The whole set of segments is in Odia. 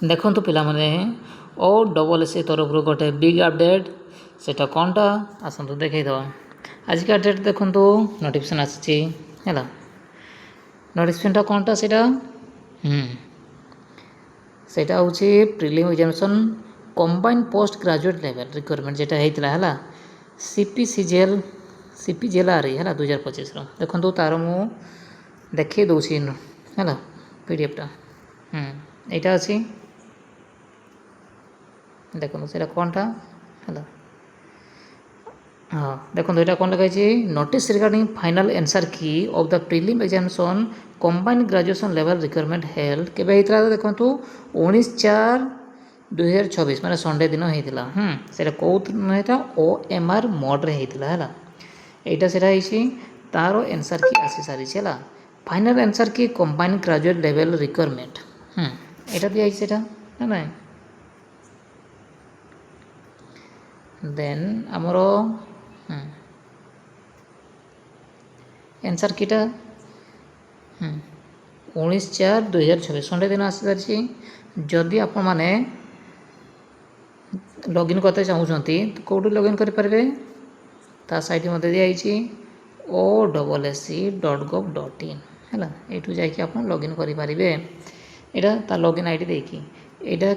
ଦେଖନ୍ତୁ ପିଲାମାନେ OSSC ତରଫରୁ ଗୋଟେ ବିଗ୍ ଅପଡ଼େଟ୍ ସେଇଟା କ'ଣଟା ଆସନ୍ତୁ ଦେଖେଇଦେବା। ଆଜିକା ଡେଟ୍ ଦେଖନ୍ତୁ ନୋଟିଫିକେସନ୍ ଆସିଛି ହେଲା। ନୋଟିଫିକେସନ୍ଟା କ'ଣଟା ସେଇଟା ହେଉଛି prelim examination combine post graduate level requirement যেটা ହେଇଥିଲା ହେଲା CPGL ହେଲା 2025ର। ଦେଖନ୍ତୁ ତାର ମୁଁ ଦେଖେଇ ଦେଉଛି ହେଲା PDFଟା এইটা ଅଛି ଦେଖନ୍ତୁ ସେଇଟା କ'ଣଟା ହେଲା। ହଁ ଦେଖନ୍ତୁ ଏଇଟା କ'ଣ ଲେଖାହେଇଛି notice regarding final answer key of the prelim examination combine graduation level requirement held କେବେ ହେଇଥିଲା ଦେଖନ୍ତୁ 19/4/2026 ମାନେ ସଣ୍ଡେ ଦିନ ହେଇଥିଲା। ସେଇଟା କେଉଁ ହେଇଥିଲା OMR ମୋଡ଼୍ରେ ହେଇଥିଲା ହେଲା। এইটা সেটা ହେଇଛି ତାର ଆନ୍ସର୍ କି ଆସିସାରିଛି ହେଲା। ଫାଇନାଲ୍ ଆନ୍ସର୍ କି କମ୍ବାଇନ୍ ଗ୍ରାଜୁଏଟ୍ ଲେଭେଲ୍ ରିକ୍ୱାରମେଣ୍ଟ এইটা ଦିଆହେଇଛି ସେଇଟା ନା ନାହିଁ। ଦେନ୍ ଆମର ଆନ୍ସର୍ କିଟା 19/4/2026 ସଣ୍ଡେ ଦିନ ଆସିସାରିଛି। ଯଦି ଆପଣମାନେ ଲଗ୍ଇନ୍ କରତେ ଚାହୁଁଛନ୍ତି କେଉଁଠୁ ଲଗ୍ଇନ୍ କରିପାରିବେ ତା ସାଇଟ୍ ମଧ୍ୟ ଦିଆହେଇଛି OSSC.gov.in ହେଲା। ଏଇଠୁ ଯାଇକି ଆପଣ ଲଗ୍ଇନ୍ କରିପାରିବେ। ଏଇଟା ତା ଲଗ୍ଇନ୍ ଆଇଡ଼ି ଦେଇକି ଏଇଟା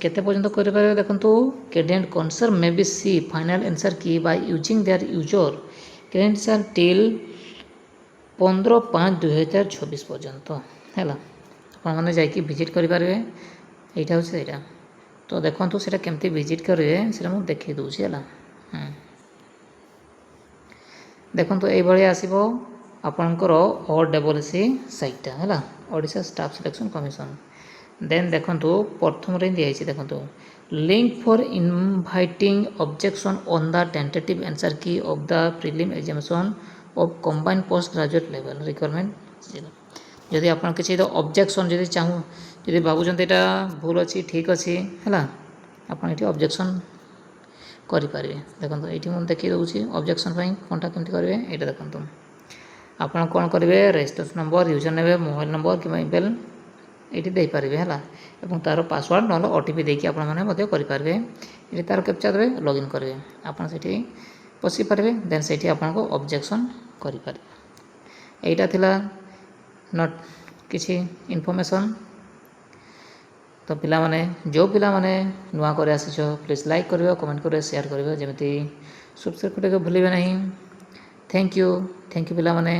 କେତେ ପର୍ଯ୍ୟନ୍ତ କରିପାରିବେ ଦେଖନ୍ତୁ କ୍ୟାଣ୍ଡିଡେଟ୍ କନସର୍ନ ମେ ବି ସି final answer key by using their user credential till 15/5/2026 ପର୍ଯ୍ୟନ୍ତ ହେଲା। ଆପଣମାନେ ଯାଇକି ଭିଜିଟ୍ କରିପାରିବେ। এইটা ହେଉଛି ସେଇଟା। ତ ଦେଖନ୍ତୁ ସେଇଟା କେମିତି ଭିଜିଟ୍ କରିବେ ସେଇଟା ମୁଁ ଦେଖେଇ ଦେଉଛି ହେଲା। ଦେଖନ୍ତୁ এইଭଳି ଆସିବ ଆପଣଙ୍କର OSSC ସାଇଟ୍ଟା ହେଲା Odisha staff selection commission. Then ଦେଖନ୍ତୁ ପ୍ରଥମରେ ଦିଆହେଇଛି ଦେଖନ୍ତୁ link for inviting objection on the tentative answer key of the prelim examination of combine post graduate level recruitment. ଯଦି ଆପଣ କିଛି ଅବଜେକ୍ସନ୍ ଯଦି ଭାବୁଛନ୍ତି ଏଇଟା ଭୁଲ ଅଛି ଠିକ୍ ଅଛି ହେଲା ଆପଣ ଏଠି ଅବଜେକ୍ସନ୍ କରିପାରିବେ। ଦେଖନ୍ତୁ ଏଇଠି ମୁଁ ଦେଖେଇ ଦେଉଛି ଅବଜେକ୍ସନ୍ ପାଇଁ କ'ଣଟା କେମିତି କରିବେ ଏଇଟା ଦେଖନ୍ତୁ। ଆପଣ କ'ଣ କରିବେ ରେଜିଷ୍ଟ୍ରେସନ୍ ନମ୍ବର ୟୁଜର୍ ନେବେ ମୋବାଇଲ୍ ନମ୍ବର କିମ୍ବା ଇମେଲ୍ ଏଇଠି ଦେଇପାରିବେ ହେଲା ଏବଂ ତା'ର ପାସୱାର୍ଡ଼ ନହେଲେ OTP ଦେଇକି ଆପଣମାନେ ମଧ୍ୟ କରିପାରିବେ। ଏଠି ତା'ର କ୍ୟାପଚା ଦେବେ ଲଗ୍ଇନ୍ କରିବେ ଆପଣ ସେଠି ବସିପାରିବେ। ଦେନ୍ ସେଇଠି ଆପଣଙ୍କୁ ଅବଜେକ୍ସନ୍ କରିପାରିବେ। এইটা ଥିଲା କିଛି ଇନଫର୍ମେସନ୍। ତ ପିଲାମାନେ ଯେଉଁ ପିଲାମାନେ ନୂଆ କରି ଆସିଛ ପ୍ଲିଜ୍ ଲାଇକ୍ କରିବ କମେଣ୍ଟ କରିବ ସେୟାର କରିବ ଯେମିତି ସବସ୍କ୍ରାଇବ୍ କରିବାକୁ ଭୁଲିବେ ନାହିଁ। ଥ୍ୟାଙ୍କ ୟୁ ପିଲାମାନେ।